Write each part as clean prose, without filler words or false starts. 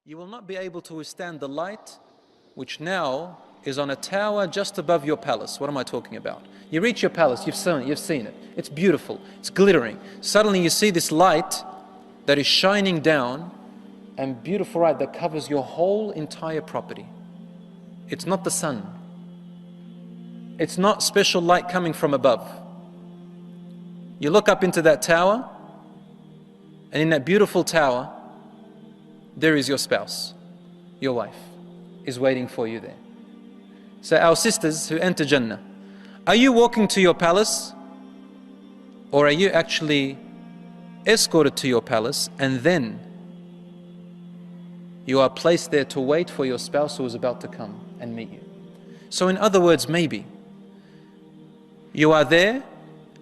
You will not be able to withstand the light which now is on a tower just above your palace. What am I talking about? You reach your palace, you've seen it. It's beautiful, it's glittering. Suddenly you see this light that is shining down, and beautiful light that covers your whole entire property. It's not the sun. It's not special light coming from above. You look up into that tower, and in that beautiful tower, there is your spouse, your wife, is waiting for you there. So our sisters who enter Jannah, are you walking to your palace, or are you actually escorted to your palace and then you are placed there to wait for your spouse who is about to come and meet you? So in other words, maybe you are there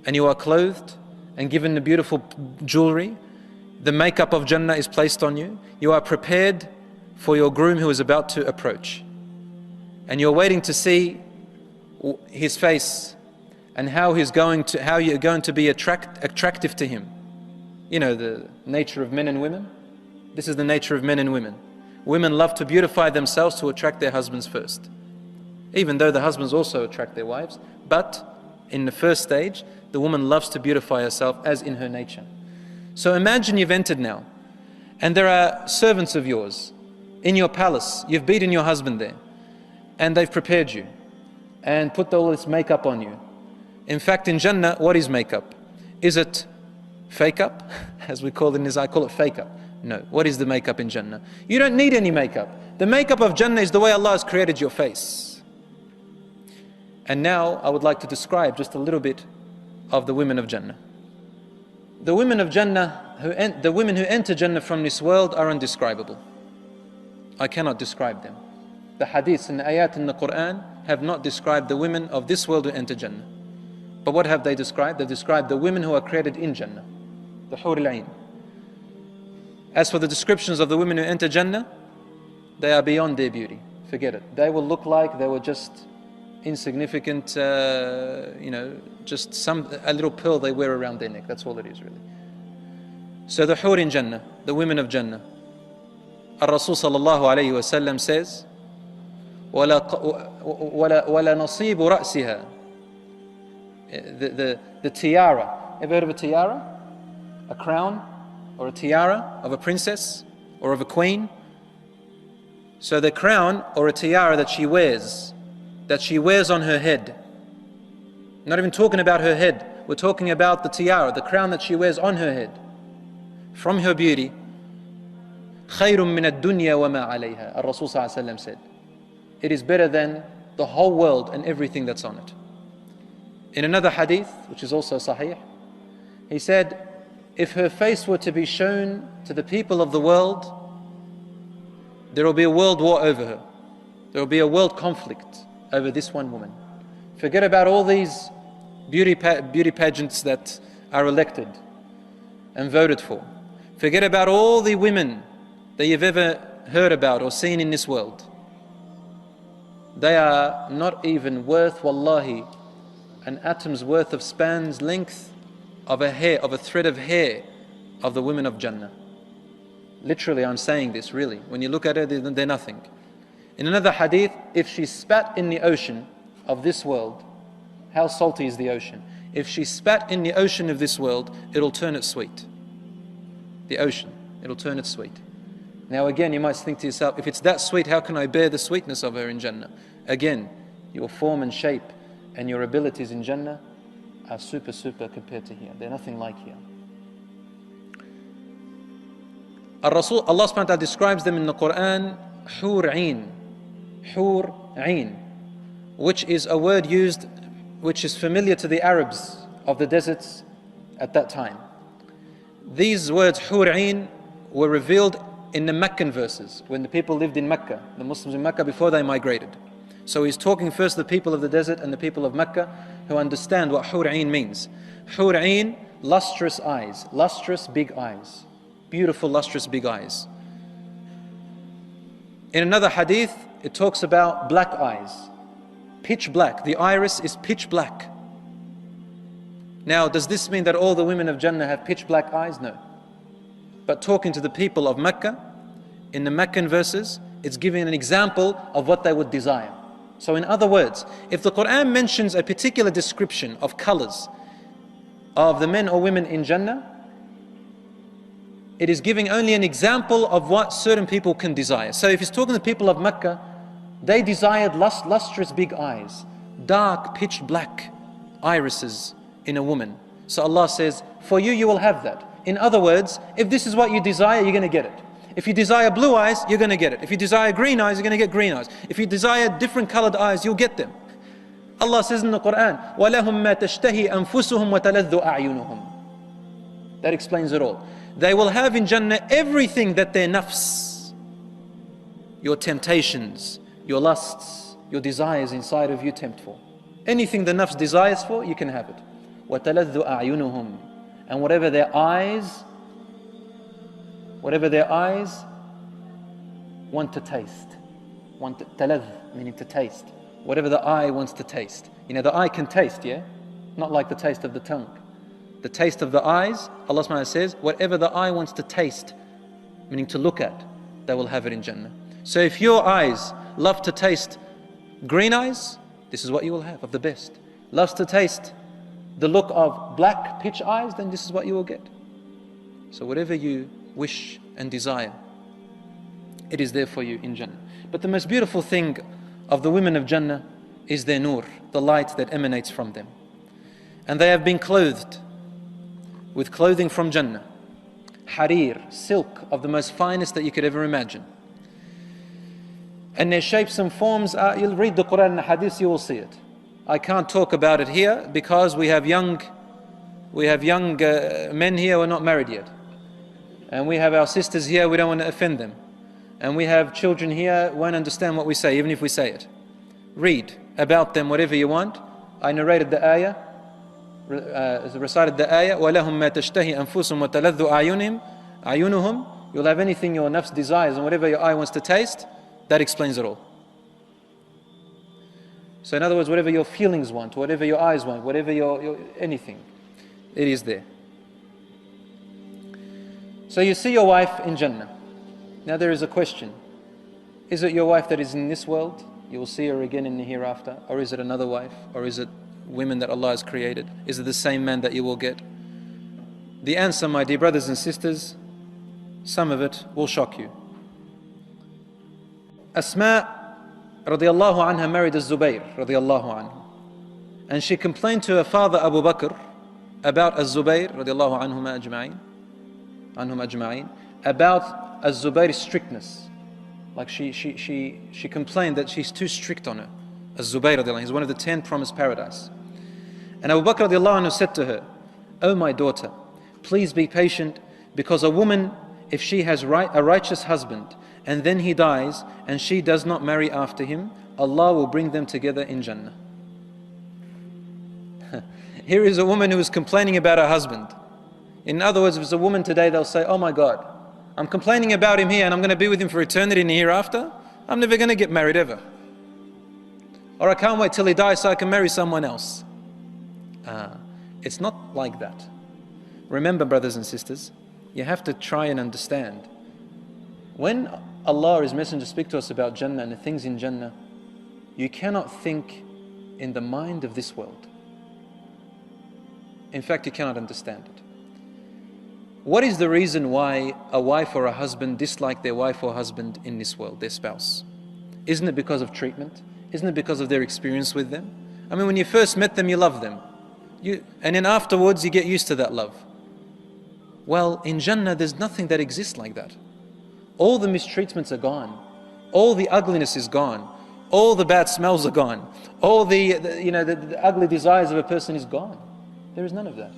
and you are clothed and given the beautiful jewelry. The makeup of Jannah is placed on you. You are prepared for your groom who is about to approach. And you're waiting to see his face and how you're going to be attractive to him. You know, the nature of men and women. This is the nature of men and women. Women love to beautify themselves to attract their husbands first. Even though the husbands also attract their wives. But in the first stage, the woman loves to beautify herself as in her nature. So imagine you've entered now, and there are servants of yours in your palace. You've beaten your husband there, and they've prepared you and put all this makeup on you. In fact, in Jannah, what is makeup? Is it fake up? As we call it in Islam, I call it fake up. No. What is the makeup in Jannah? You don't need any makeup. The makeup of Jannah is the way Allah has created your face. And now I would like to describe just a little bit of the women of Jannah. The women of Jannah, the women who enter Jannah from this world are indescribable. I cannot describe them. The hadiths and the ayat in the Quran have not described the women of this world who enter Jannah. But what have they described? They've described the women who are created in Jannah, the Hur al-Ain. As for the descriptions of the women who enter Jannah, they are beyond their beauty. Forget it. They will look like they were just insignificant, just a little pearl they wear around their neck. That's all it is really. So the Hur in Jannah, the women of Jannah, Ar-Rasul sallallahu alayhi wa sallam says, وَلَا نَصِيبُ رَأْسِهَا, the tiara. Ever heard of a tiara? A crown or a tiara of a princess or of a queen? So the crown or a tiara that she wears on her head. Not even talking about her head. We're talking about the tiara, the crown that she wears on her head. From her beauty, خَيْرٌ مِّنَ الدُّنْيَا وَمَا عَلَيْهَا. Ar-Rasul sallallahu alayhi wa sallam said, it is better than the whole world and everything that's on it. In another hadith, which is also sahih, he said, if her face were to be shown to the people of the world, there will be a world war over her. There will be a world conflict over this one woman. Forget about all these beauty pageants that are elected and voted for. Forget about all the women that you've ever heard about or seen in this world. They are not even worth, wallahi, an atom's worth of span's length of a thread of hair of the women of Jannah. Literally, I'm saying this really. When you look at it, they're nothing. In another hadith, if she spat in the ocean of this world, how salty is the ocean? If she spat in the ocean of this world, it'll turn it sweet. The ocean, it'll turn it sweet. Now again, you might think to yourself, if it's that sweet, how can I bear the sweetness of her in Jannah? Again, your form and shape and your abilities in Jannah are super compared to here. They're nothing like here. Ar-Rasul, Allah subhanahu wa ta'ala describes them in the Quran, Hur Ain, which is a word used, which is familiar to the Arabs of the deserts at that time. These words, Hur Ain, were revealed in the Meccan verses, when the people lived in Mecca, the Muslims in Mecca, before they migrated. So he's talking first to the people of the desert and the people of Mecca who understand what Hur Ain means. Hur Ain, lustrous eyes, lustrous big eyes, beautiful lustrous big eyes. In another hadith, it talks about black eyes, pitch black. The iris is pitch black. Now, does this mean that all the women of Jannah have pitch black eyes? No. But talking to the people of Mecca, in the Meccan verses, it's giving an example of what they would desire. So in other words, if the Quran mentions a particular description of colors of the men or women in Jannah, it is giving only an example of what certain people can desire. So if it's talking to the people of Mecca, they desired lustrous big eyes, dark pitch black irises in a woman. So Allah says, for you, you will have that. In other words, if this is what you desire, you're going to get it. If you desire blue eyes, you're going to get it. If you desire green eyes, you're going to get green eyes. If you desire different colored eyes, you'll get them. Allah says in the Quran, وَلَهُمْ مَا تَشْتَهِي أَنفُسُهُمْ وَتَلَذُّ أَعْيُنُهُم. That explains it all. They will have in Jannah everything that their nafs, your temptations, your lusts, your desires inside of you tempt for. Anything the nafs desires for, you can have it. وَتَلَذُّ أَعْيُنُهُم. And whatever their eyes want to taste. Taladh, meaning to taste. Whatever the eye wants to taste. You know, the eye can taste, yeah? Not like the taste of the tongue. The taste of the eyes, Allah subhanahu wa ta'ala says, whatever the eye wants to taste, meaning to look at, they will have it in Jannah. So if your eyes love to taste green eyes, this is what you will have of the best. Loves to taste the look of black pitch eyes, then this is what you will get. So whatever you wish and desire, it is there for you in Jannah. But the most beautiful thing of the women of Jannah is their nur, the light that emanates from them. And they have been clothed with clothing from Jannah, harir, silk of the most finest that you could ever imagine. And their shapes and forms are, you'll read the Quran and the Hadith, you will see it. I can't talk about it here because we have young men here who are not married yet. And we have our sisters here, we don't want to offend them. And we have children here who won't understand what we say, even if we say it. Read about them whatever you want. I narrated the ayah, recited the ayah, وَلَهُمْ مَا تَشْتَهِي أَنفُسُهُمْ وَتَلَذُّ أَعْيُنُهُمْ. You'll have anything your nafs desires and whatever your eye wants to taste. That explains it all. So in other words, whatever your feelings want, whatever your eyes want, whatever your anything, it is there. So you see your wife in Jannah. Now there is a question. Is it your wife that is in this world? You will see her again in the hereafter. Or is it another wife? Or is it women that Allah has created? Is it the same man that you will get? The answer, my dear brothers and sisters, some of it will shock you. Asma radiallahu anha married Az-Zubayr radiallahu anhu. And she complained to her father Abu Bakr about Az-Zubayr radiallahu anhum ajma'in, about Az-Zubayr's strictness. Like she complained that she's too strict on her. Az-Zubayr radiallahu anhu, he's one of the 10 promised paradise. And Abu Bakr radiallahu anhu said to her, "O my daughter, please be patient, because a woman, if she has a righteous husband, and then he dies, and she does not marry after him, Allah will bring them together in Jannah." Here is a woman who is complaining about her husband. In other words, if it's a woman today, they'll say, "Oh my God, I'm complaining about him here and I'm going to be with him for eternity in the hereafter. I'm never going to get married ever. Or I can't wait till he dies so I can marry someone else." It's not like that. Remember, brothers and sisters, you have to try and understand. When Allah or His Messenger speak to us about Jannah and the things in Jannah, you cannot think in the mind of this world. In fact, you cannot understand it. What is the reason why a wife or a husband dislike their wife or husband in this world, their spouse? Isn't it because of treatment? Isn't it because of their experience with them? I mean, when you first met them, you love them. And then afterwards, you get used to that love. Well, in Jannah, there's nothing that exists like that. All the mistreatments are gone. All the ugliness is gone. All the bad smells are gone. All the ugly desires of a person is gone. There is none of that.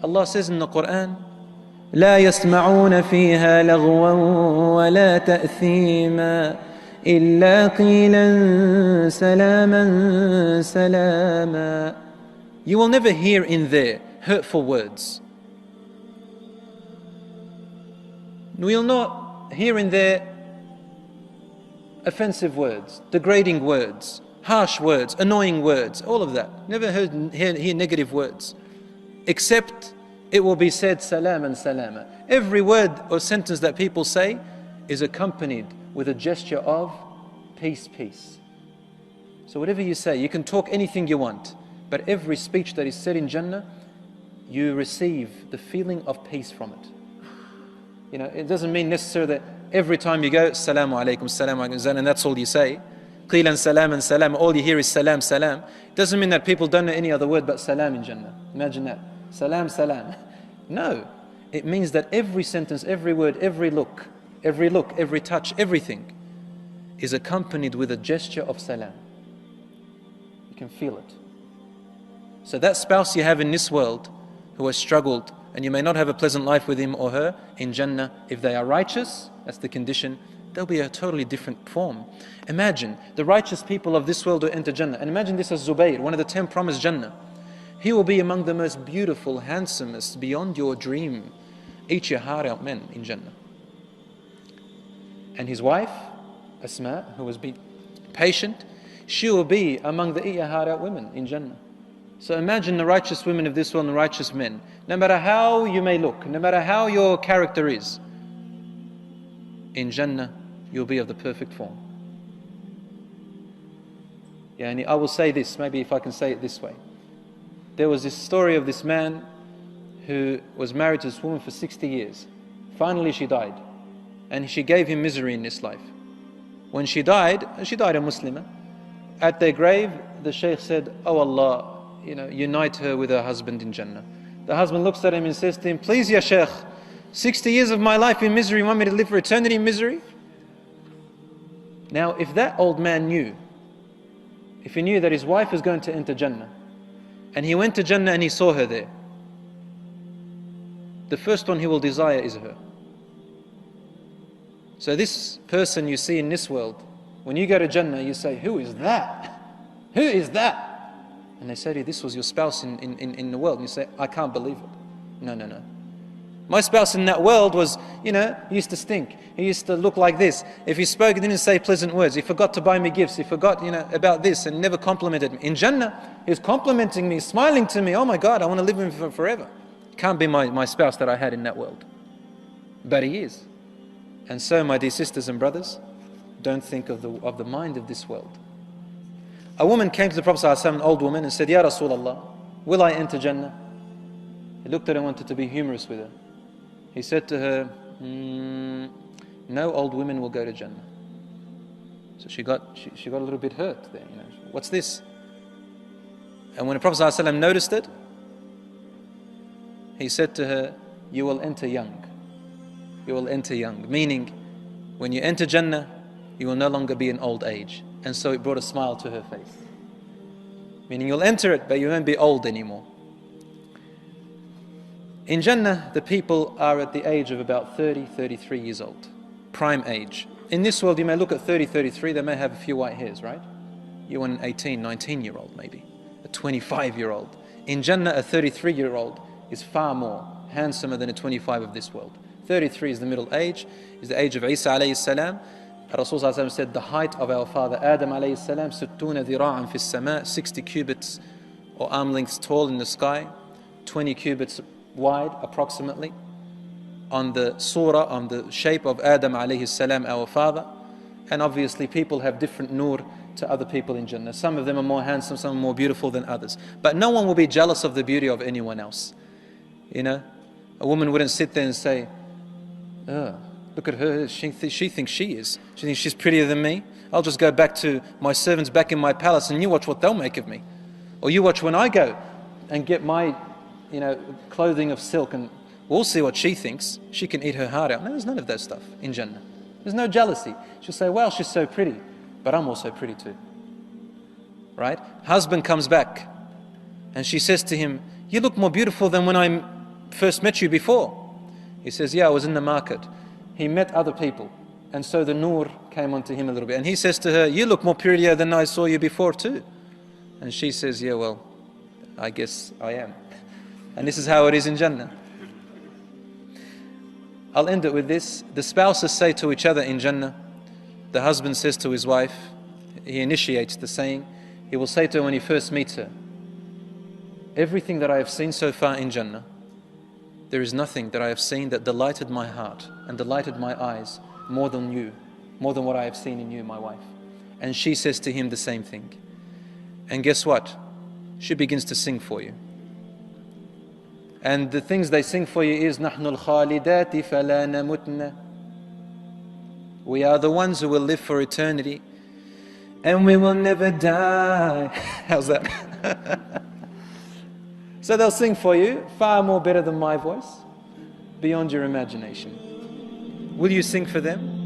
Allah says in the Quran, لا يسمعون فيها لغوا ولا تأثيما إلا قيلا سلاما سلاما. You will never hear in there hurtful words. We will not hear in there offensive words, degrading words, harsh words, annoying words, all of that. Never hear negative words. Except it will be said salam and salama. Every word or sentence that people say, is accompanied with a gesture of peace, peace. So whatever you say, you can talk anything you want, but every speech that is said in Jannah, you receive the feeling of peace from it. You know, it doesn't mean necessarily that every time you go, Assalamu alaikum, Assalamu alaikum, and that's all you say. Qilan salam and salam, all you hear is salam, salam. It doesn't mean that people don't know any other word but salam in Jannah. Imagine that. Salam, salam. No. It means that every sentence, every word, every look, every touch, everything is accompanied with a gesture of salam. You can feel it. So that spouse you have in this world who has struggled, and you may not have a pleasant life with him or her, in Jannah, if they are righteous, that's the condition, they'll be a totally different form. Imagine the righteous people of this world who enter Jannah, and imagine this as Zubayr, one of the 10 promised Jannah. He will be among the most beautiful, handsomest, beyond your dream, eat your heart out men in Jannah. And his wife, Asma, who was patient, she will be among the eat your heart out women in Jannah. So imagine the righteous women of this world and the righteous men. No matter how you may look, no matter how your character is, in Jannah, you'll be of the perfect form. Yeah, and I will say this, maybe if I can say it this way. There was this story of this man who was married to this woman for 60 years. Finally she died. And she gave him misery in this life. When she died a Muslimah. At their grave, the Shaykh said, "Oh Allah, unite her with her husband in Jannah." The husband looks at him and says to him, "Please, Ya Shaykh, 60 years of my life in misery, you want me to live for eternity in misery?" Now, if that old man knew, if he knew that his wife was going to enter Jannah, and he went to Jannah and he saw her there, the first one he will desire is her. So this person you see in this world, when you go to Jannah, you say, "Who is that? Who is that?" And they say to you, "This was your spouse in the world." And you say, "I can't believe it." No. My spouse in that world was, he used to stink. He used to look like this. If he spoke, he didn't say pleasant words. He forgot to buy me gifts. He forgot, about this and never complimented me. In Jannah, he's complimenting me, smiling to me. Oh my God, I want to live with him forever. Can't be my spouse that I had in that world. But he is. And so, my dear sisters and brothers, don't think of the mind of this world. A woman came to the Prophet ﷺ, an old woman, and said, "Ya Rasulullah, will I enter Jannah?" He looked at her and wanted to be humorous with her. He said to her, "No old women will go to Jannah." So she got a little bit hurt there. What's this? And when the Prophet ﷺ noticed it, he said to her, "You will enter young. You will enter young." Meaning, when you enter Jannah, you will no longer be in old age. And so it brought a smile to her face. Meaning you'll enter it, but you won't be old anymore. In Jannah, the people are at the age of about 30, 33 years old. Prime age. In this world, you may look at 30, 33, they may have a few white hairs, right? You want an 18, 19-year-old maybe. A 25-year-old. In Jannah, a 33-year-old is far more handsomer than a 25 of this world. 33 is the middle age, is the age of Isa alayhi salam. Rasulullah said the height of our father Adam alayhi salam, 60 dhira'an fi sama, 60 cubits or arm lengths tall in the sky, 20 cubits wide approximately, on the surah, on the shape of Adam alayhi salam, our father. And obviously people have different nur to other people in Jannah. Some of them are more handsome, some are more beautiful than others. But no one will be jealous of the beauty of anyone else. A woman wouldn't sit there and say, "Oh, look at her, she thinks she is. She thinks she's prettier than me. I'll just go back to my servants back in my palace and you watch what they'll make of me. Or you watch when I go and get my, clothing of silk and we'll see what she thinks. She can eat her heart out." No, there's none of that stuff in Jannah. There's no jealousy. She'll say, "Well, she's so pretty, but I'm also pretty too." Right? Husband comes back and she says to him, "You look more beautiful than when I first met you before." He says, "Yeah, I was in the market." He met other people, and so the nur came onto him a little bit. And he says to her, "You look more prettier than I saw you before too." And she says, "Yeah, well, I guess I am." And this is how it is in Jannah. I'll end it with this. The spouses say to each other in Jannah, the husband says to his wife, he initiates the saying, he will say to her when he first meets her, "Everything that I have seen so far in Jannah, there is nothing that I have seen that delighted my heart and delighted my eyes more than you, more than what I have seen in you, my wife. And she says to him the same thing. And guess what? She begins to sing for you. And the things they sing for you is نَحْنُ الْخَالِدَاتِ فَلَا نَمُتْنَا. We are the ones who will live for eternity and we will never die. How's that? So they'll sing for you far more better than my voice, beyond your imagination. Will you sing for them?